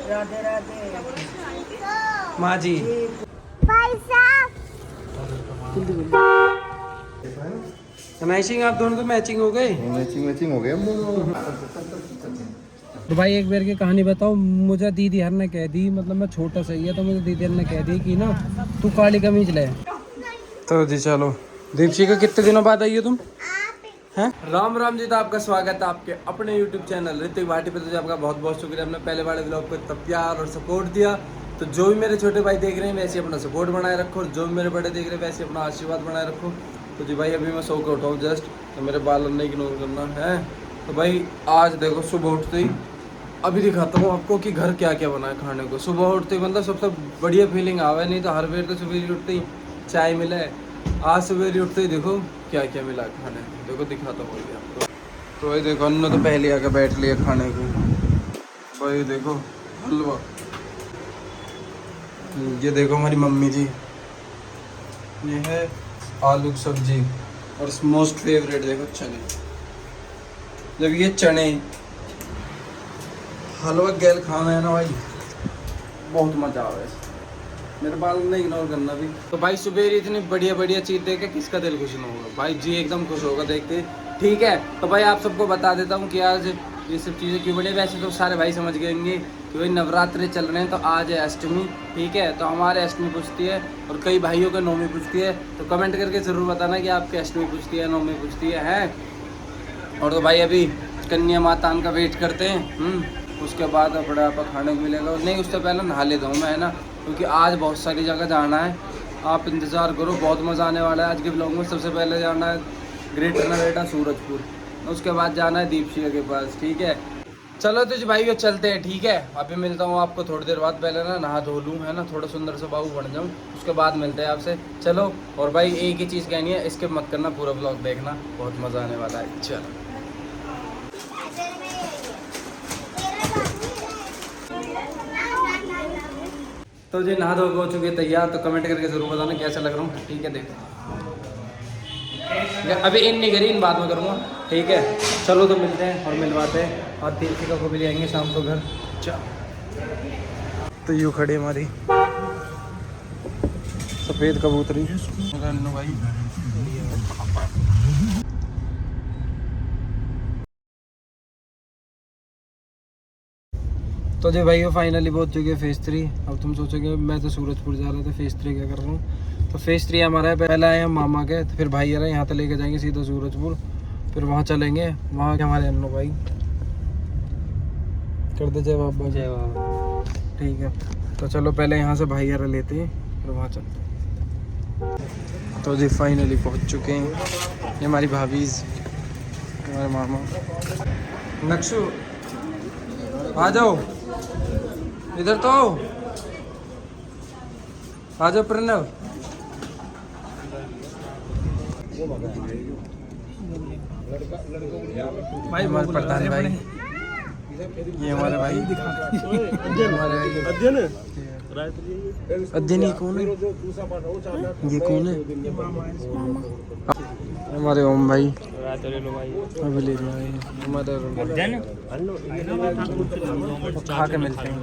राधे राधे माँ जी। मैचिंग, आप दोनों तो मैचिंग हो गए। मैचिंग हो गए हम दोनों। तो भाई एक बार की कहानी बताओ, मुझे दीदी हर ने कह दी, मतलब मैं छोटा सही है तो मुझे दीदी हर ने कह दी कि ना तू काली कमीज ले। तो जी चलो, दीपशिका कितने दिनों बाद आई हो तुम? हैं? राम राम जी, तो आपका स्वागत है आपके अपने YouTube चैनल ऋतिक भाटी पे। तो जी आपका बहुत बहुत शुक्रिया, हमने पहले वाले ब्लॉग को इतना प्यार और सपोर्ट दिया। तो जो भी मेरे छोटे भाई देख रहे हैं वैसे अपना सपोर्ट बनाए रखो, और जो भी मेरे बड़े देख रहे हैं वैसे अपना आशीर्वाद बनाए रखो। तो जी भाई अभी मैं सो के उठाऊँ जस्ट, तो मेरे बाल नहीं इग्नोर करना है। तो भाई आज देखो सुबह उठते ही अभी दिखाता हूँ आपको कि घर क्या क्या बना है खाने को। सुबह उठते ही मतलब सबसे बढ़िया फीलिंग आवे, नहीं तो हर वेर तो सुबह ही उठते ही चाय मिला है। आज सुबह ही उठते ही देखो क्या क्या मिला है खाने, देखो दिखाता हूँ आपको। तो भाई देखो अन्नू तो पहले आके बैठ लिया खाने को। भाई देखो हलवा, ये देखो हमारी मम्मी जी, ये है आलू की सब्जी, और मोस्ट फेवरेट देखो चने। जब ये चने हलवा गैल खाना है ना भाई, बहुत मजा आवे। मेरे बाल नहीं इग्नोर करना भी। तो भाई सुबह इतनी बढ़िया बढ़िया चीज देख के किसका दिल खुश नहीं होगा भाई, जी एकदम खुश होगा देख के। ठीक है, तो भाई आप सबको बता देता हूँ कि आज ये सब चीज़ें क्यों बढ़िया। वैसे तो सारे भाई समझ गए होंगे कि भाई नवरात्रि चल रहे हैं, तो आज है अष्टमी। ठीक है, तो हमारे अष्टमी पूछती है और कई भाइयों के नौमी पूछती है। तो कमेंट करके ज़रूर बताना कि आपके अष्टमी पूछती है नौमी पूछती है। और तो भाई अभी कन्या माता का वेट करते हैं, उसके बाद बड़ा आपका खाने को मिलेगा। नहीं उससे पहले नहा लेता हूँ मैं, है ना, क्योंकि आज बहुत सारी जगह जाना है। आप इंतज़ार करो, बहुत मज़ा आने वाला है आज के ब्लॉग में। सबसे पहले जाना है ग्रेटर नोएडा सूरजपुर, उसके बाद जाना है दीपशिका के पास। ठीक है, चलो तो जी भाई चलते हैं। ठीक है, अभी मिलता हूँ आपको थोड़ी देर बाद। पहले ना नहा धो लूँ, है ना, थोड़ा सुंदर सा बाबू बन जाऊँ, उसके बाद मिलते हैं आपसे। चलो, और भाई एक ही चीज़ कहनी है, इसके मत करना, पूरा ब्लॉग देखना, बहुत मज़ा आने वाला है। चलो तो जी नहा धो हो चुके तैयार। तो कमेंट करके ज़रूर बताना कैसा लग रहा हूँ। ठीक है, देखो अभी इन नहीं करी, इन बाद में करूँगा। ठीक है, चलो तो मिलते हैं और मिलवाते हैं, और दीपिका को भी ले आएंगे शाम को घर। चलो, तो यूँ खड़ी हमारी सफ़ेद कबूतरी भाई। तो जी भाई फाइनली पहुंच चुके हैं फेज़ 3। अब तुम सोचोगे मैं तो सूरजपुर जा रहा था, फेज़ 3 क्या कर रहा हूँ। तो फेज़ 3 हमारा है, पहले आए हम मामा के, तो फिर भाई आ रहे हैं, यहाँ तो लेके जाएंगे सीधा सूरजपुर, फिर वहाँ चलेंगे। वहाँ के हमारे अन्नू भाई कर दे जय बाबा। जय बाबा। ठीक है, तो चलो पहले यहाँ से भाई आ रहे लेते हैं, फिर वहाँ चलते हैं। तो जी फाइनली पहुँच चुके हैं, ये हमारी भाभीज, हमारे मामा। नक्शु आ जाओ, इधर तो आओ, आ जाओ प्रणव। भाई हमारे प्रधान भाई, ये हमारे भाई, अध्ययन ये कौन है, ये कौन है, हमारे ओम भाई, अभी ले रहे हैं हमारे, खा के मिलते हैं।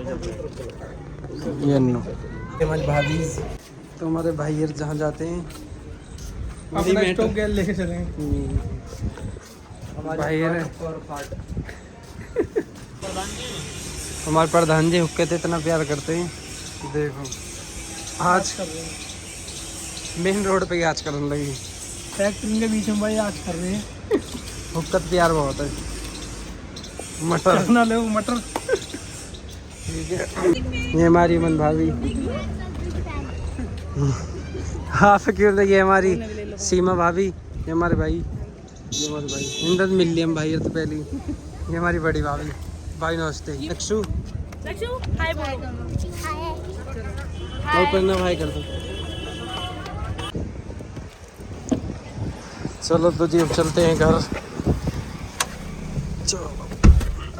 ये अन्नू, हमारी भाभी। तो हमारे भाई जहाँ जाते हैं अपना स्टॉक गैल लेके चलेंगे। भाई हमारे प्रधान जी हुक्के तो इतना प्यार करते हैं, देखो आज मेन रोड पे आज करने लगी, फैक्ट्री के बीच में भाई आज कर रहे हैं। हुक्का प्यार बहुत है। मटर ना ले मटर। ठीक है, ये हमारी मन भाभी। हाँ फिक्र, ये हमारी सीमा भाभी, ये हमारे भाई, ये हमारे भाई इंद्र मिलियम भाई है तो पहली। ये हमारी बड़ी भाभी, भाई नमस्ते। नक्शु हाय बोलो, हाय करना, भाई कर दो। चलो तो जी अब चलते हैं घर। चलो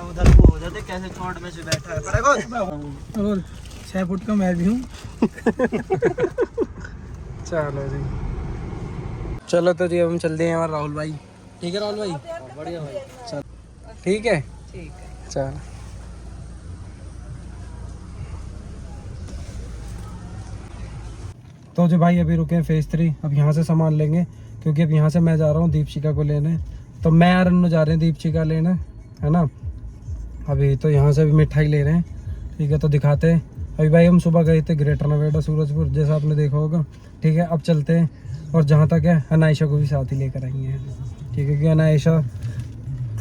उधर को हो जाते कैसे चोट में से बैठा है, और 6 फुट का मैं भी हूँ। चलो जी, चलो तो जी अब हम चलते हैं हमारे राहुल भाई। ठीक है राहुल भाई, बढ़िया भाई, चल ठीक है, ठीक है, चल। तो जो भाई अभी रुके हैं फेज 3, अब यहाँ से सामान लेंगे क्योंकि अब यहाँ से मैं जा रहा हूँ दीपशिका को लेने। तो मैं और अन्नू जा रहे हैं दीपशिका लेने, है ना। अभी तो यहाँ से भी मिठाई ले रहे हैं, ठीक है। तो दिखाते हैं। अभी भाई हम सुबह गए थे ग्रेटर नोएडा सूरजपुर, जैसा आपने देखा होगा, ठीक है। अब चलते हैं और जहाँ तक है अनायशा को भी साथ ही लेकर आएंगे, ठीक है। क्योंकि अनायशा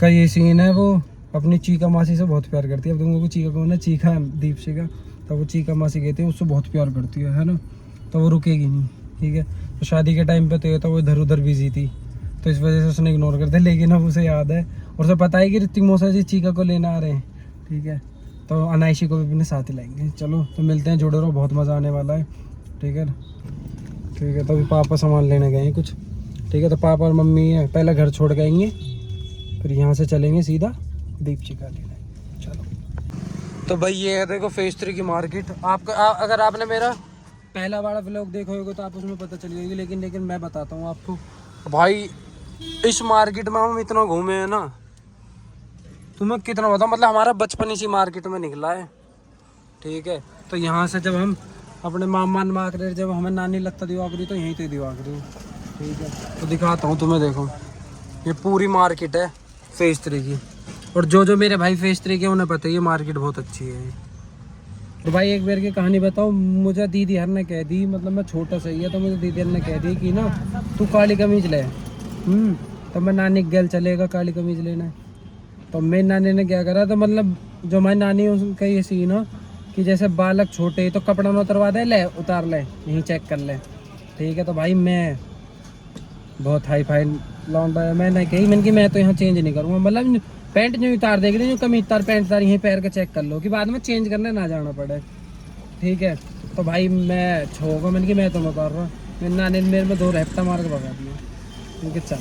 का ये सीन है, वो अपनी चीका मासी से बहुत प्यार करती है। अब तुम लोगों को चीका कौन है, चीका दीपशिका, तो वो चीका मासी कहती है, उससे बहुत प्यार करती है ना। तो वो रुकेगी नहीं, ठीक है। तो शादी के टाइम पे तो ये तो वो इधर उधर बिजी थी, तो इस वजह से उसने इग्नोर कर दिया। लेकिन अब उसे याद है और उसे पता है कि ऋतिक मौसा जी चीका को लेना आ रहे हैं, ठीक है। तो अनायशी को भी अपने साथ ही लाएंगे। चलो तो मिलते हैं, जुड़े रहो, बहुत मज़ा आने वाला है, ठीक है। ठीक है, तो अभी पापा सामान लेने गए हैं कुछ, ठीक है। तो पापा और मम्मी है पहले घर छोड़ गएंगे, फिर यहाँ से चलेंगे सीधा दीपशिका लेने। चलो तो भाई ये है देखो फेज 3 की मार्केट। आपका अगर आपने मेरा पहला वाला व्लॉग देखा होगा तो आप उसमें पता चल जाएगी, लेकिन मैं बताता हूँ आपको। भाई इस मार्केट में हम इतना घूमे हैं ना, तुम्हें कितना बताऊँ, मतलब हमारा बचपन इसी मार्केट में निकला है, ठीक है। तो यहाँ से जब हम अपने मामा माकरे, जब हमें नानी लगता दिवा करी, तो यहीं से दिवा करी, ठीक है। तो दिखाता हूँ तुम्हें, देखो ये पूरी मार्केट है फेज 3 की। और जो मेरे भाई फेज 3 के उन्हें पता है ये मार्केट बहुत अच्छी है। तो भाई एक बार की कहानी बताऊँ, मुझे दीदी हर ने कह दी, मतलब मैं छोटा सा ही है, तो मुझे दीदी हर ने कह दी कि ना तू काली कमीज ले। तो मैं नानी गल चलेगा काली कमीज लेना। तो मेरी नानी ने क्या करा, तो मतलब जो हमारी नानी उसका ये सीन हो कि जैसे बालक छोटे तो कपड़ा में उतरवा दे, ले उतार ले, यहीं चेक कर ले, ठीक है। तो भाई मैं बहुत हाई फाई लौंडा है, मैंने कही मैंने कि मैं तो यहाँ चेंज नहीं करूँगा, मतलब पैंट जो उतार देगी ना, जो कमीज उतार पैंट उतार यहीं पैर के चेक कर लो कि बाद में चेंज करने ना जाना पड़े, ठीक है। तो भाई मैं छोगा, मैंने कि मैं तो उतार रहा। मेरी नानी ने मेरे में 2 रैप्टा मार के भगा दिया, ठीक है। चल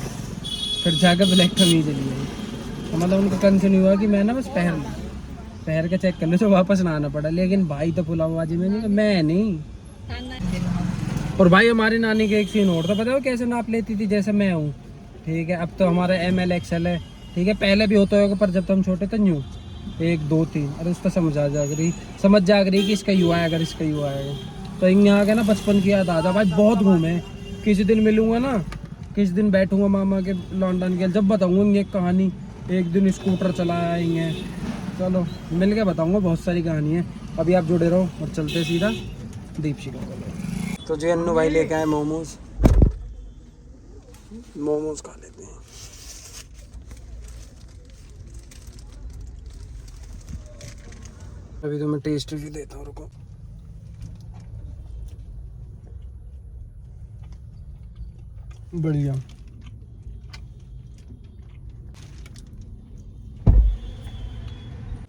फिर जाकर ब्लैक कमीज लिए, तो मतलब उनको कंसर्न हुआ कि मैं ना बस पहन के चेक कर लो, तो वापस ना आना पड़ा। लेकिन भाई तो पुलावबाजी में नहीं, मैं नहीं। और भाई हमारी नानी के एक सीन और था, पता है वो कैसे नाप लेती थी, जैसे मैं हूँ, ठीक है। अब तो हमारा ML XL है, ठीक है। पहले भी होता होगा, पर जब हम छोटे थे न्यू 1 2 3, अरे उसका समझ जाग रही कि इसका युवा है, अगर इसका युवा है। तो यहाँ के ना बचपन की याद आ जा भाई, बहुत घूमे। किसी दिन मिलूंगा ना, किसी दिन बैठूंगा मामा के लॉन्डन के, जब बताऊंगा एक कहानी। एक दिन स्कूटर चलाएंगे, चलो मिल के बताऊंगा, बहुत सारी कहानी है। अभी आप जुड़े रहो और चलते सीधा दीपशिका को। तो जी अन्नू भाई लेके आए मोमोज खा लेते हैं। अभी तो मैं टेस्ट भी देता हूँ, रुको। बढ़िया।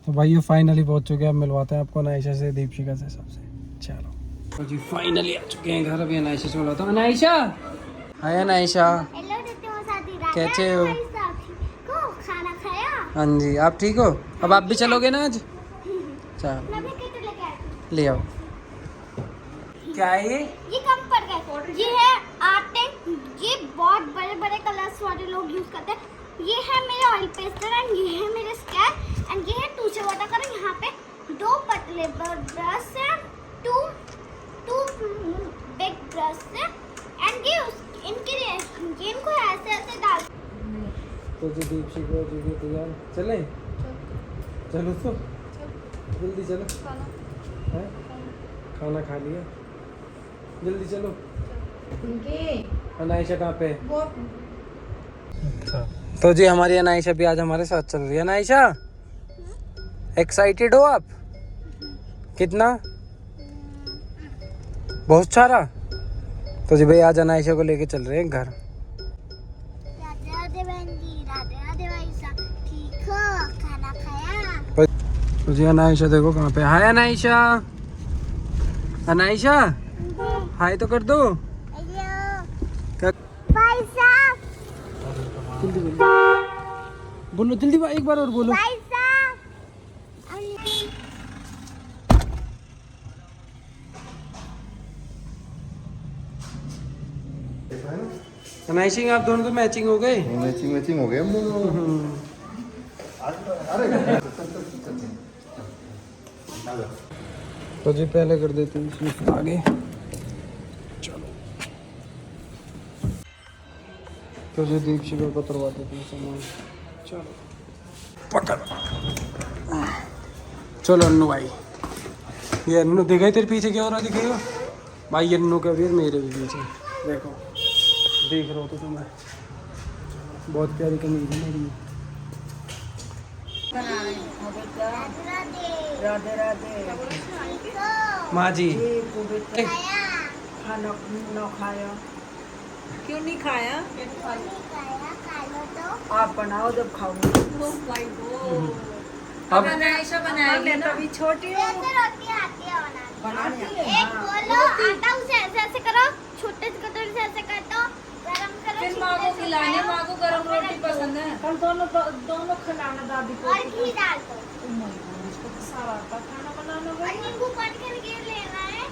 तो भाई ये फाइनली पहुंच चुके हैं, अब मिलवाते हैं आपको अनायशा से, दीपशिका से, सबसे। चलो तो जी फाइनली आ चुके हैं घर। अभी अनायशा से मिलवाता हूँ। अनायशा, हाय अनायशा, कैसे हो? खाना खाया? हाँ जी, आप ठीक हो? अब आप भी चलोगे ना आज? चलो ले आओ। क्या है ये कम पड़ गए। ये है आटे, ये बहुत बड़े बड़े कलर्स वाले लोग यूज करते हैं। ये है मेरे ऑयल पेस्टर एंड ये है मेरे स्केच एंड ये है 2 से वाटर कलर। यहाँ पे 2 पतले ब्रश है, 2 बिग ब्रश है एंड ये इनको ऐसे ऐसे डाल। तो जी दीपशिका जी भी तैयार, चले? चलो तो जल्दी चलो। हैं? खाना खा लिया, जल्दी चलो। अनायशा कहाँ पे? अच्छा तो जी हमारी अनायशा भी आज हमारे साथ चल रही है। अनायशा एक्साइटेड हो आप? कितना? बहुत सारा। तो जी भाई आज अनायशा को लेके चल रहे हैं घर। राधे राधे बहन जी, राधे राधे भाई साहब, ठीक हो? खाना खाया? तो जी अनायशा देखो कहाँ पे। हाय अनायशा, अनायशा हाय तो कर दो। क्या? भाई साहब, जल्दी बोलो, जल्दी एक बार और बोलो। भाई साहब। अनायशा आप दोनों तो मैचिंग हो गए। मैचिंग हो गए हम दोनों। अरे तो जी पहले कर देते हैं आगे। चलो तो जो दीपशिका को उतरवा देते हैं सामान। चलो पकड़, चलो अन्नू भाई। ये अन्नू दिखाई तेरे पीछे क्या हो रहा दिखेगा भाई, ये अन्नू का भी और मेरे भी पीछे देखो, देख रहे हो तो तुम्हें बहुत प्यारी कमीज है मेरी। राधे राधे। माँ जी खाना न खाया, क्यों नहीं खाया? आप बनाओ जब खाओगे। अब ऐसा बनाएगी ना, अभी छोटी हो। बनानी है। एक बोलो आटा उसे ऐसे ऐसे करो, छोटे से कटोरी से ऐसे कर दो, गरम करो। फिर माँ को खिलाने, माँ को गरम रोटी पसंद है। कल दोनों खिलाना दादी को। और घी डाल दो इसको तो सारा आता खाना बनाना और भाई। नींबू पानी करके लेना है।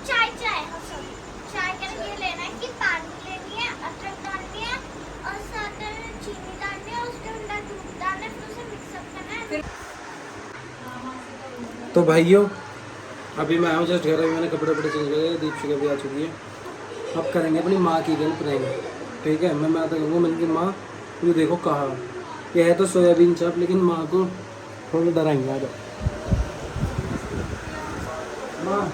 चाय चाय सॉरी चाय करके लेना है कि पानी लेनी है, अदरक डालनी है और साथ में चीनी डालनी है, उसके अंदर दूध डालना है, फिर उसे मिक्स अप करना है। तो भाइयों अभी मैं आया जस्ट घर, अभी मैंने कपड़े वपड़े चेंज करे, दीपशिका भी आ चुकी है। अब करेंगे अपनी माँ की गर्ल प्रैंक, ठीक है। मैं आता कहूँगा मैंने की माँ ये देखो कहा, यह है तो सोयाबीन चाप, लेकिन माँ को थोड़ा डराएंगे। आ जाओ माँ।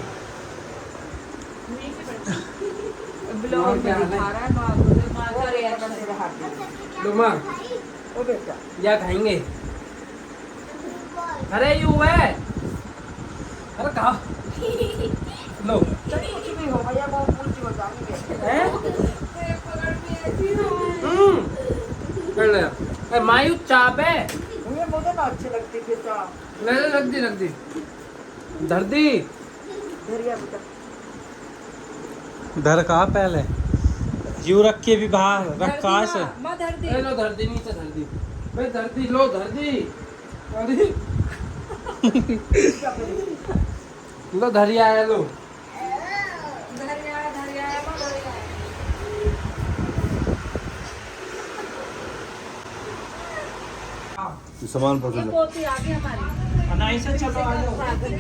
ब्लॉग क्या में हाल है? दिखा रहा है माँ को, माँ का रिएक्शन दे रहा है। लो माँ ओ बेटा क्या खाएंगे? अरे यू है, अरे कहा लो चल कुछ भी हो भैया, वो उल्टी हो जाएंगे। हैं? कर ले। अरे मायू चाप है, ये मुझे ना अच्छी लगती फिर तो। ले ले, रख दी धर दी। धरिया बेटा। धर कहा पहले यू रख के भी बाहर रख कहा से। माँ धर दी। ए लो धर दी, नीचे धर दी भाई, धर दी, लो धर दी। अरे लो धरिया है, लो धरिया माँ धरिया। सामान पहुंचा दो। पोती आ गई हमारी। अनाई से चलो आ जाओ,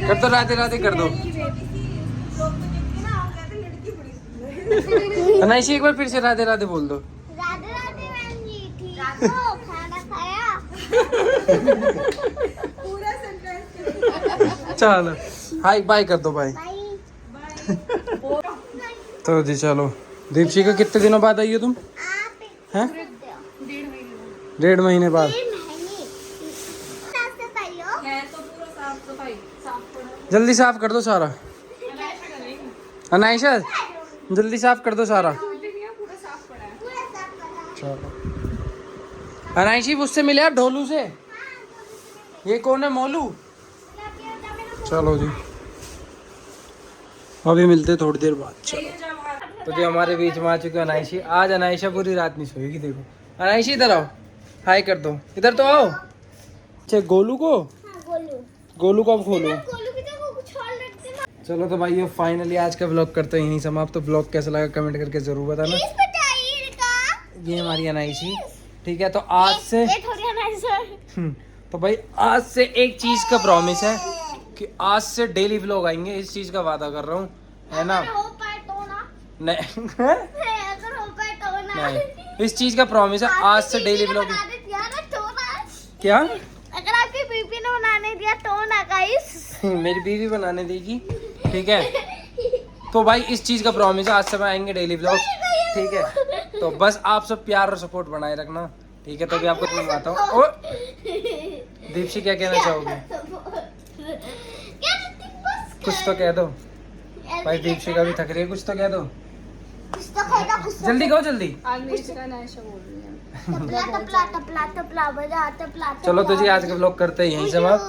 कर दो राधे राधे कर दो। अनाई से एक बार फिर से राधे राधे बोल दो। राधे राधे बहन जी, ठीक हो? खाना खाया? चलो हाय बाय कर दो भाई। भाई तो जी चलो, दीपशिका कितने दिनों बाद आई हो तुम? आप हैं? दो 1.5 महीने बाद। फिर महंगी नाश्ता खाइयो। है तो पूरा साफ सफाई साफ करो। जल्दी साफ कर दो सारा। अनाइशा जल्दी साफ कर दो सारा। पूरा साफ पड़ा है। पूरा साफ करा। चलो अनाइशी उससे मिले आप ढोलू से। ये कौन है मोलू? चलो जी अभी मिलते थोड़ी देर बाद। चलो तो जी हमारे बीच में आ चुके अनाइशी। आज अनाइशा पूरी रात नहीं सोएगी। देखो अनाइशी इधर आओ, हाय कर दो, इधर तो आओ। अच्छा गोलू को, हाँ, गोलू गोलू को अब खोलो। गोलू की जगह कुछ और रखते ना। चलो तो भाई फाइनली आज का ब्लॉग करते हैं यहीं समाप्त। तो ब्लॉग कैसा लगा कमेंट करके जरूर बताना। प्लीज बताइएगा। ये हमारी अनाइशी, ठीक है। तो आज से ये थोड़ी ना सर। तो भाई आज से एक चीज का प्रॉमिस है कि आज से डेली व्लॉग आएंगे, इस चीज का वादा कर रहा हूँ, है ना? अगर हो पाए तो ना। नहीं अगर हो पाए तो ना। नहीं, इस चीज का प्रॉमिस है आज से डेली व्लॉग। बनाने दिया ना तो ना। क्या? अगर आपकी बीबी ने बनाने दिया तो ना गाइस। मेरी बीवी बनाने देगी, ठीक है। तो भाई इस चीज का प्रॉमिस है आज से आएंगे डेली व्लॉग, ठीक है। तो बस आप सब प्यार और सपोर्ट बनाए रखना, ठीक है। तभी आपको मंगवाता हूँ। और दीपशी क्या कहना चाहोगे? कुछ तो कह दो भाई, दीपशी का भी थक रही है, कुछ तो कह दो। कुछ तो खाएगा, कुछ तो जल्दी कहो जल्दी। आज मिर्च का नाश्ता बोल रही है। टपला टपला टपला टपला बजा टपला। चलो तो जी आज का व्लॉग करते हैं यहीं समाप्त।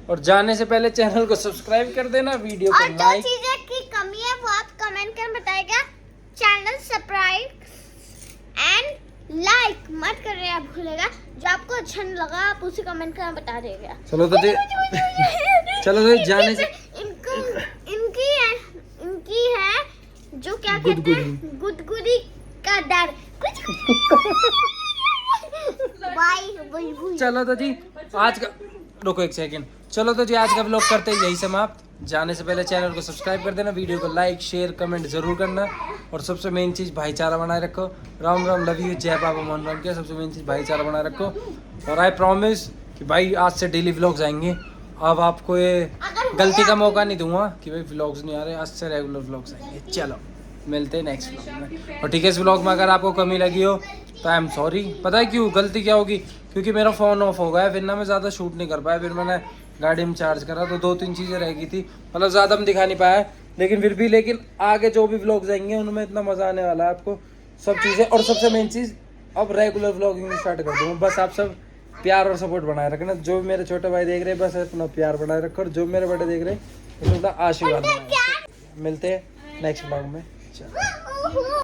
और जाने से पहले चैनल को सब्सक्राइब कर देना, वीडियो और को जो लाइक। चीजें की कमी है वो आप कमेंट कर बताइएगा। चैनल सब्सक्राइब एंड लाइक मत करिएगा भूलेगा। जो आपको अच्छा नहीं लगा आप उसे कमेंट कर बता देगा। चलो तो जी चलो तो जी जाने से इनकी है जो क्या कहते हैं गुदगुदी का डर कुछ। बाय बुलबुल। चलो तो जी आज का रुको एक सेकंड। चलो तो जी आज का व्लॉग करते हैं यही समाप्त। जाने से पहले चैनल को सब्सक्राइब कर देना, वीडियो को लाइक शेयर कमेंट जरूर करना, और सबसे मेन चीज़ भाईचारा बनाए रखो। राम राम, लव यू, जय बाबा मोहन राम के। सबसे मेन चीज़ भाईचारा बनाए रखो, और आई प्रॉमिस कि भाई आज से डेली व्लॉग्स आएंगे। अब आपको ये गलती का मौका नहीं दूंगा कि भाई व्लॉग्स नहीं आ रहे, आज से रेगुलर व्लॉग्स आएंगे। चलो मिलते हैं नेक्स्ट व्लॉग में। और ठीक है, इस व्लॉग में अगर आपको कमी लगी हो तो आई एम सॉरी। पता है क्यों गलती क्या होगी, क्योंकि मेरा फ़ोन ऑफ हो गया, फिर ना मैं ज़्यादा शूट नहीं कर पाया। फिर मैंने गाड़ी में चार्ज करा तो 2-3 चीज़ें रह गई थी, मतलब ज़्यादा मैं दिखा नहीं पाया। लेकिन आगे जो भी व्लॉग्स आएंगे उनमें इतना मज़ा आने वाला है आपको, सब चीज़ें। और सबसे मेन चीज़, अब रेगुलर व्लॉगिंग स्टार्ट कर दूँगा। बस आप सब प्यार और सपोर्ट बनाए रखना। जो मेरे छोटे भाई देख रहे हैं बस अपना प्यार बनाए रखो, और जो मेरे बड़े देख रहे हैं उसमें अपना आशीर्वाद बनाए रखो। मिलते हैं नेक्स्ट व्लॉग में। चलो।